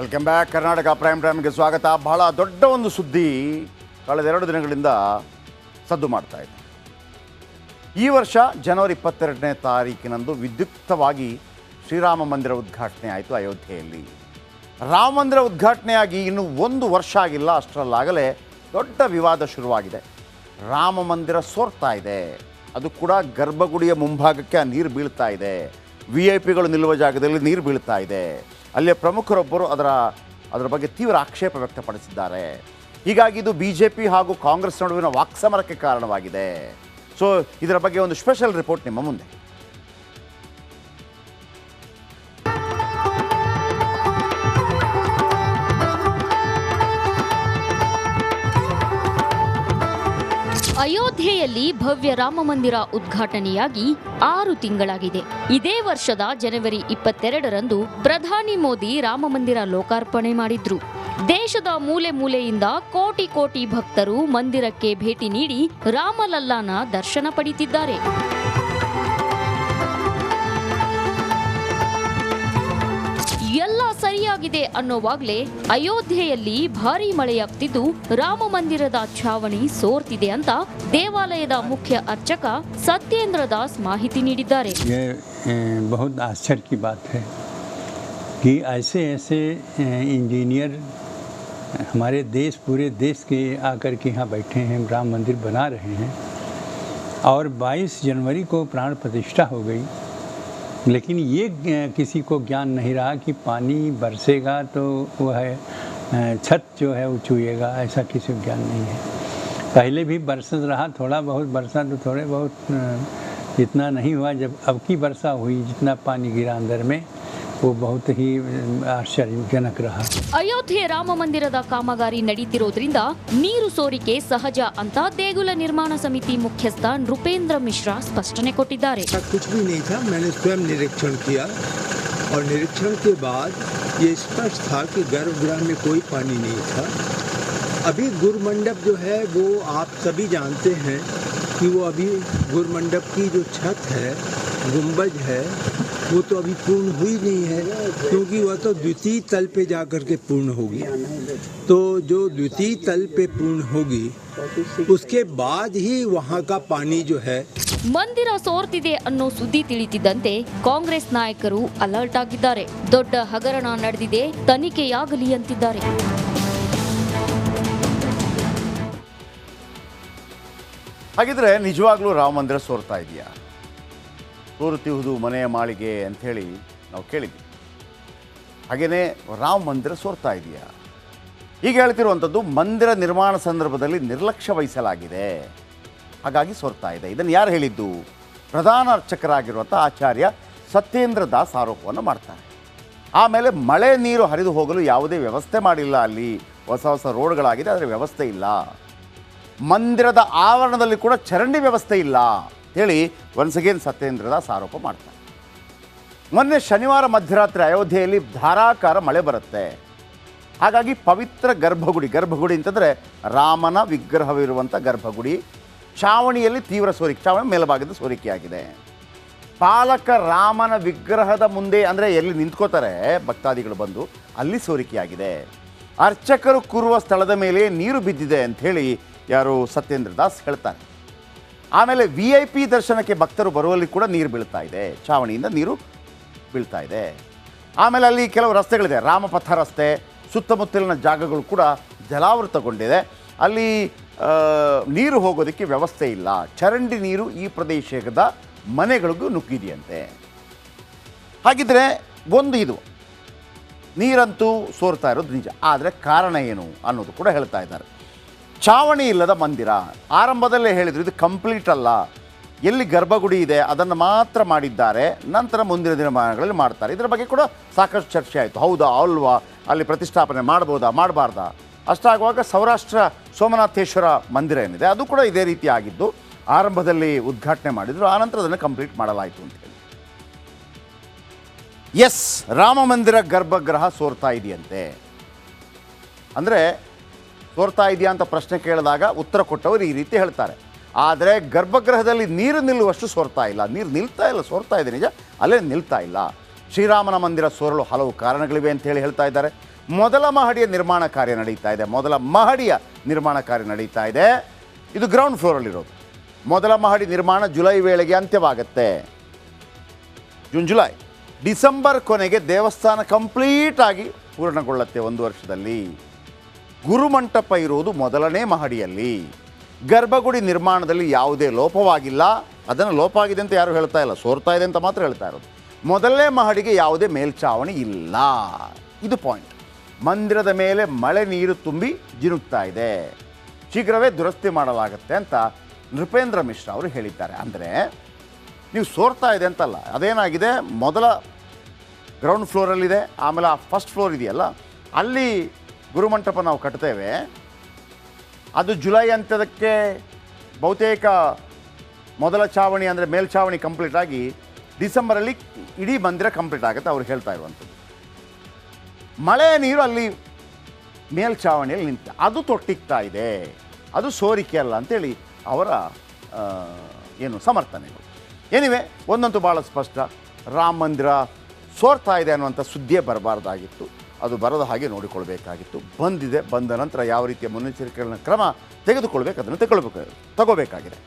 Welcome back. Karnataka prime ಟೈಮ್ಗೆ ಸ್ವಾಗತ. ಬಹಳ ದೊಡ್ಡ ಒಂದು ಸುದ್ದಿ ಕಳೆದ 2 ದಿನಗಳಿಂದ ಸದ್ದು ಮಾಡ್ತಾ ಇದೆ. ಈ ವರ್ಷ ಜನವರಿ 22ನೇ ತಾರೀಕಿನಂದು ವಿದ್ಯುಕ್ತವಾಗಿ ಶ್ರೀರಾಮ ಮಂದಿರ ಉದ್ಘಾಟನೆ ಆಯಿತು ಅಯೋಧ್ಯೆಯಲ್ಲಿ. ರಾಮ ಮಂದಿರ ಉದ್ಘಾಟನೆಯಾಗಿ ಇನ್ನು 1 ವರ್ಷ ಆಗಿಲ್ಲ, ಅಷ್ಟರಲ್ಲಾಗಲೇ ದೊಡ್ಡ ವಿವಾದ ಶುರುವಾಗಿದೆ. ರಾಮ ಮಂದಿರ ಸೋರ್ತಾ ಇದೆ, ಅದು ಕೂಡ ಗರ್ಭಗುಡಿಯ ಮುಂಭಾಗಕ್ಕೆ ಆ ನೀರು ಬೀಳ್ತಾ ಇದೆ. VIP ಗಳು ನಿಲ್ಲುವ ಜಾಗದಲ್ಲಿ ನೀರು ಬೀಳ್ತಾ ಇದೆ. ಅಲ್ಲಿಯ ಪ್ರಮುಖರೊಬ್ಬರು ಅದರ ಬಗ್ಗೆ ತೀವ್ರ ಆಕ್ಷೇಪ ವ್ಯಕ್ತಪಡಿಸಿದ್ದಾರೆ. ಹೀಗಾಗಿ ಇದು BJP ಹಾಗೂ ಕಾಂಗ್ರೆಸ್ ನಡುವಿನ ವಾಕ್ಸಮರಕ್ಕೆ ಕಾರಣವಾಗಿದೆ. ಸೊ ಇದರ ಬಗ್ಗೆ ಒಂದು ಸ್ಪೆಷಲ್ ರಿಪೋರ್ಟ್ ನಿಮ್ಮ ಮುಂದೆ. ಅಯೋಧ್ಯೆಯಲ್ಲಿ ಭವ್ಯ ರಾಮ ಮಂದಿರ ಉದ್ಘಾಟನೆಯಾಗಿ 6 ತಿಂಗಳಾಗಿದೆ. ಇದೇ ವರ್ಷದ ಜನವರಿ 22ರಂದು ಪ್ರಧಾನಿ ಮೋದಿ ರಾಮ ಮಂದಿರ ಲೋಕಾರ್ಪಣೆ ಮಾಡಿದ್ರು. ದೇಶದ ಮೂಲೆ ಮೂಲೆಯಿಂದ ಕೋಟಿ ಕೋಟಿ ಭಕ್ತರು ಮಂದಿರಕ್ಕೆ ಭೇಟಿ ನೀಡಿ ರಾಮಲಲ್ಲಾನ ದರ್ಶನ ಪಡೆದಿದ್ದಾರೆ. ಎಲ್ಲ ಸರಿಯಾಗಿದೆ ಅನ್ನೋವಾಗ್ಲೇ ಅಯೋಧ್ಯೆಯಲ್ಲಿ ಭಾರೀ ಮಳೆಯಾಗ್ತಿದ್ದು ರಾಮ ಮಂದಿರದ ಛಾವಣಿ ಸೋರ್ತಿದೆ ಅಂತ ದೇವಾಲಯದ ಮುಖ್ಯ ಅರ್ಚಕ ಸತ್ಯೇಂದ್ರ ದಾಸ್ ಮಾಹಿತಿ ನೀಡಿದ್ದಾರೆ. बहुत आश्चर्य की बात है कि ऐसे इंजीनियर हमारे देश, पूरे देश के आकर के यहाँ बैठे हैं, राम मंदिर बना रहे हैं और 22 जनवरी को प्राण प्रतिष्ठा हो गई, लेकिन ये किसी को ज्ञान नहीं रहा कि पानी बरसेगा तो वह छत जो है वो छूएगा, ऐसा किसी को ज्ञान नहीं है. पहले भी बरसत रहा, थोड़ा बहुत बरसा तो थोड़े बहुत इतना नहीं हुआ. जब अब की वर्षा हुई, जितना पानी गिरा अंदर में, वो बहुत ही ಆಶ್ಚರ್ಯಜನಕ रहा. ಅಯೋಧ್ಯೆ ರಾಮ ಮಂದಿರದ ಕಾಮಗಾರಿ ನಡೀತಿರೋದ್ರಿಂದ ನೀರು ಸೋರಿಕೆ ಸಹಜ ಅಂತ ದೇಗುಲ ನಿರ್ಮಾಣ ಸಮಿತಿ ಮುಖ್ಯಸ್ಥ ನೃಪೇಂದ್ರ ಮಿಶ್ರಾ ಸ್ಪಷ್ಟನೆ ಕೊಟ್ಟಿದ್ದಾರೆ. कुछ भी नहीं था, मैंने स्वयं निरीक्षण किया और निरीक्षण के बाद ये स्पष्ट था कि गर्भगृह में कोई पानी नहीं था. अभी गुरुमंडप जो है वो आप सभी जानते हैं कि वो अभी गुरुमंडप की जो छत है, गुंबज है, वो तो अभी पूर्ण हुई नहीं है, क्योंकि वह तो द्वितीय तल पे जा कर के पूर्ण होगी. तो जो द्वितीय तल पे पूर्ण होगी उसके बाद ही वहाँ का पानी जो है. ಮಂದಿರ ಸೋರ್ತಿದೆ ಅನ್ನೋ ಸುದ್ದಿ ತಿಳಿತಿದ್ದಂತೆ ಕಾಂಗ್ರೆಸ್ ನಾಯಕರು ಅಲರ್ಟ್ ಆಗಿದ್ದಾರೆ. ದೊಡ್ಡ ಹಗರಣ ನಡೆದಿದೆ, ತನಿಖೆಯಾಗಲಿ ಅಂತಿದ್ದಾರೆ. ಹಾಗಿದ್ರೆ ನಿಜವಾಗ್ಲೂ ರಾಮ ಮಂದಿರ ಸೋರ್ತಾ ಇದೆಯಾ? ಸೋರುತ್ತಿಹುದು ಮನೆಯ ಮಾಳಿಗೆ ಅಂಥೇಳಿ ನಾವು ಕೇಳಿದ್ವಿ. ಹಾಗೆಯೇ ರಾಮ ಮಂದಿರ ಸೋರ್ತಾ ಇದೆಯಾ? ಈಗ ಹೇಳ್ತಿರುವಂಥದ್ದು ಮಂದಿರ ನಿರ್ಮಾಣ ಸಂದರ್ಭದಲ್ಲಿ ನಿರ್ಲಕ್ಷ್ಯ ವಹಿಸಲಾಗಿದೆ, ಹಾಗಾಗಿ ಸೋರ್ತಾ ಇದೆ. ಇದನ್ನು ಯಾರು ಹೇಳಿದ್ದು? ಪ್ರಧಾನ ಅರ್ಚಕರಾಗಿರುವಂಥ ಆಚಾರ್ಯ ಸತ್ಯೇಂದ್ರ ದಾಸ್ ಆರೋಪವನ್ನು ಮಾಡ್ತಾರೆ. ಆಮೇಲೆ ಮಳೆ ನೀರು ಹರಿದು ಹೋಗಲು ಯಾವುದೇ ವ್ಯವಸ್ಥೆ ಮಾಡಿಲ್ಲ, ಅಲ್ಲಿ ಹೊಸ ರೋಡ್ಗಳಾಗಿದೆ, ಅದರ ವ್ಯವಸ್ಥೆ ಇಲ್ಲ. ಮಂದಿರದ ಆವರಣದಲ್ಲಿ ಕೂಡ ಚರಂಡಿ ವ್ಯವಸ್ಥೆ ಇಲ್ಲ ಹೇಳಿ ಒನ್ಸ್ ಅಗೇನ್ ಸತ್ಯೇಂದ್ರ ದಾಸ್ ಆರೋಪ ಮಾಡ್ತಾರೆ. ಮೊನ್ನೆ ಶನಿವಾರ ಮಧ್ಯರಾತ್ರಿ ಅಯೋಧ್ಯೆಯಲ್ಲಿ ಧಾರಾಕಾರ ಮಳೆ ಬರುತ್ತೆ. ಹಾಗಾಗಿ ಪವಿತ್ರ ಗರ್ಭಗುಡಿ ಅಂತಂದರೆ ರಾಮನ ವಿಗ್ರಹವಿರುವಂಥ ಗರ್ಭಗುಡಿ ಛಾವಣಿಯಲ್ಲಿ ತೀವ್ರ ಸೋರಿಕೆ, ಛಾವಣಿ ಮೇಲ್ಭಾಗದ ಸೋರಿಕೆಯಾಗಿದೆ. ಪಾಲಕ ರಾಮನ ವಿಗ್ರಹದ ಮುಂದೆ, ಅಂದರೆ ಎಲ್ಲಿ ನಿಂತ್ಕೋತಾರೆ ಭಕ್ತಾದಿಗಳು ಬಂದು, ಅಲ್ಲಿ ಸೋರಿಕೆಯಾಗಿದೆ. ಅರ್ಚಕರು ಕೂರುವ ಸ್ಥಳದ ಮೇಲೆ ನೀರು ಬಿದ್ದಿದೆ ಅಂಥೇಳಿ ಯಾರು ಸತ್ಯೇಂದ್ರ ದಾಸ್ ಹೇಳ್ತಾರೆ. ಆಮೇಲೆ VIP ದರ್ಶನಕ್ಕೆ ಭಕ್ತರು ಬರುವಲ್ಲಿ ಕೂಡ ನೀರು ಬೀಳ್ತಾ ಇದೆ, ಛಾವಣಿಯಿಂದ ನೀರು ಬೀಳ್ತಾ ಇದೆ. ಆಮೇಲೆ ಅಲ್ಲಿ ಕೆಲವು ರಸ್ತೆಗಳಿದೆ, ರಾಮಪಥ ರಸ್ತೆ, ಸುತ್ತಮುತ್ತಲಿನ ಜಾಗಗಳು ಕೂಡ ಜಲಾವೃತಗೊಂಡಿದೆ. ಅಲ್ಲಿ ನೀರು ಹೋಗೋದಕ್ಕೆ ವ್ಯವಸ್ಥೆ ಇಲ್ಲ. ಚರಂಡಿ ನೀರು ಈ ಪ್ರದೇಶದ ಮನೆಗಳಿಗೂ ನುಗ್ಗಿದೆಯಂತೆ. ಹಾಗಿದ್ರೆ ಇದು ನೀರಂತೂ ಸೋರ್ತಾ ಇರೋದು ನಿಜ, ಆದರೆ ಕಾರಣ ಏನು ಅನ್ನೋದು ಕೂಡ ಹೇಳ್ತಾ ಇದ್ದಾರೆ. ಛಾವಣಿ ಇಲ್ಲದ ಮಂದಿರ, ಆರಂಭದಲ್ಲೇ ಹೇಳಿದರು ಇದು ಕಂಪ್ಲೀಟ್ ಅಲ್ಲ, ಎಲ್ಲಿ ಗರ್ಭಗುಡಿ ಇದೆ ಅದನ್ನು ಮಾತ್ರ ಮಾಡಿದ್ದಾರೆ, ನಂತರ ಮುಂದಿನ ದಿನಮಾನಗಳಲ್ಲಿ ಮಾಡ್ತಾರೆ. ಇದರ ಬಗ್ಗೆ ಕೂಡ ಸಾಕಷ್ಟು ಚರ್ಚೆ ಆಯಿತು. ಹೌದಾ ಅಲ್ವಾ, ಅಲ್ಲಿ ಪ್ರತಿಷ್ಠಾಪನೆ ಮಾಡ್ಬೋದಾ ಮಾಡಬಾರ್ದಾ? ಅಷ್ಟಾಗುವಾಗ ಸೌರಾಷ್ಟ್ರ ಸೋಮನಾಥೇಶ್ವರ ಮಂದಿರ ಏನಿದೆ ಅದು ಕೂಡ ಇದೇ ರೀತಿ ಆಗಿದ್ದು, ಆರಂಭದಲ್ಲಿ ಉದ್ಘಾಟನೆ ಮಾಡಿದರು, ಆನಂತರ ಅದನ್ನು ಕಂಪ್ಲೀಟ್ ಮಾಡಲಾಯಿತು ಅಂತೇಳಿ. ಎಸ್, ರಾಮ ಮಂದಿರ ಗರ್ಭಗೃಹ ಸೋರ್ತಾ ಇದೆಯಂತೆ. ಅಂದರೆ ಸೋರ್ತಾ ಇದೆಯಾ ಅಂತ ಪ್ರಶ್ನೆ ಕೇಳಿದಾಗ ಉತ್ತರ ಕೊಟ್ಟವರು ಈ ರೀತಿ ಹೇಳ್ತಾರೆ. ಆದರೆ ಗರ್ಭಗೃಹದಲ್ಲಿ ನೀರು ನಿಲ್ಲುವಷ್ಟು ಸೋರ್ತಾ ಇಲ್ಲ, ನೀರು ನಿಲ್ತಾ ಇಲ್ಲ, ಸೋರ್ತಾ ಇದೆ ನಿಜ, ಅಲ್ಲೇ ನಿಲ್ತಾ ಇಲ್ಲ. ಶ್ರೀರಾಮನ ಮಂದಿರ ಸೋರಲು ಹಲವು ಕಾರಣಗಳಿವೆ ಅಂತ ಹೇಳ್ತಾ ಇದ್ದಾರೆ. ಮೊದಲ ಮಹಡಿಯ ನಿರ್ಮಾಣ ಕಾರ್ಯ ನಡೀತಾ ಇದೆ. ಮೊದಲ ಮಹಡಿಯ ನಿರ್ಮಾಣ ಕಾರ್ಯ ನಡೀತಾ ಇದೆ. ಇದು ಗ್ರೌಂಡ್ ಫ್ಲೋರಲ್ಲಿರೋದು. ಮೊದಲ ಮಹಡಿ ನಿರ್ಮಾಣ ಜುಲೈ ವೇಳೆಗೆ ಅಂತ್ಯವಾಗುತ್ತೆ. ಜುಲೈ ಡಿಸೆಂಬರ್ ಕೊನೆಗೆ ದೇವಸ್ಥಾನ ಕಂಪ್ಲೀಟ್ ಆಗಿ ಪೂರ್ಣಗೊಳ್ಳುತ್ತೆ 1 ವರ್ಷದಲ್ಲಿ. ಗುರುಮಂಟಪ ಇರುವುದು ಮೊದಲನೇ ಮಹಡಿಯಲ್ಲಿ. ಗರ್ಭಗುಡಿ ನಿರ್ಮಾಣದಲ್ಲಿ ಯಾವುದೇ ಲೋಪವಾಗಿಲ್ಲ. ಅದನ್ನು ಲೋಪ ಆಗಿದೆ ಅಂತ ಯಾರು ಹೇಳ್ತಾ ಇಲ್ಲ, ಸೋರ್ತಾ ಇದೆ ಅಂತ ಮಾತ್ರ ಹೇಳ್ತಾ ಇರೋದು. ಮೊದಲನೇ ಮಹಡಿಗೆ ಯಾವುದೇ ಮೇಲ್ಛಾವಣಿ ಇಲ್ಲ. ಇದು ಪಾಯಿಂಟ್. ಮಂದಿರದ ಮೇಲೆ ಮಳೆ ನೀರು ತುಂಬಿ ಜಿನುಗ್ತಾ ಇದೆ. ಶೀಘ್ರವೇ ದುರಸ್ತಿ ಮಾಡಲಾಗುತ್ತೆ ಅಂತ ನೃಪೇಂದ್ರ ಮಿಶ್ರಾ ಅವರು ಹೇಳಿದ್ದಾರೆ. ಅಂದರೆ ನೀವು ಸೋರ್ತಾ ಇದೆ ಅಂತಲ್ಲ, ಅದೇನಾಗಿದೆ, ಮೊದಲ ಗ್ರೌಂಡ್ ಫ್ಲೋರಲ್ಲಿದೆ, ಆಮೇಲೆ ಆ ಫಸ್ಟ್ ಫ್ಲೋರ್ ಇದೆಯಲ್ಲ, ಅಲ್ಲಿ ಗುರುಮಂಟಪ ನಾವು ಕಟ್ತೇವೆ. ಅದು ಜುಲೈ ಅಂತ್ಯದಕ್ಕೆ ಬಹುತೇಕ ಮೊದಲ ಛಾವಣಿ ಅಂದರೆ ಮೇಲ್ಛಾವಣಿ ಕಂಪ್ಲೀಟ್ ಆಗಿ ಡಿಸೆಂಬರಲ್ಲಿ ಇಡೀ ಮಂದಿರ ಕಂಪ್ಲೀಟ್ ಆಗುತ್ತೆ ಅವ್ರು ಹೇಳ್ತಾ ಇರುವಂಥದ್ದು. ಮಳೆ ನೀರು ಅಲ್ಲಿ ಮೇಲ್ಛಾವಣಿಯಲ್ಲಿ ನಿಂತ ಅದು ತೊಟ್ಟಿಗ್ತಾ ಇದೆ, ಅದು ಸೋರಿಕೆ ಅಲ್ಲ ಅಂತೇಳಿ ಅವರ ಏನು ಸಮರ್ಥನೆಗಳು. ಏನಿವೆ, ಒಂದಂತೂ ಭಾಳ ಸ್ಪಷ್ಟ, ರಾಮ ಮಂದಿರ ಸೋರ್ತಾ ಇದೆ ಅನ್ನುವಂಥ ಸುದ್ದಿಯೇ ಬರಬಾರ್ದಾಗಿತ್ತು. ಅದು ಬರದ ಹಾಗೆ ನೋಡಿಕೊಳ್ಬೇಕಾಗಿತ್ತು. ಬಂದಿದೆ, ಬಂದ ನಂತರ ಯಾವ ರೀತಿಯ ಮುನ್ನೆಚ್ಚರಿಕೆಗಳನ್ನ ಕ್ರಮ ತೆಗೆದುಕೊಳ್ಬೇಕು ಅದನ್ನು ತಗೋಬೇಕಾಗಿದೆ.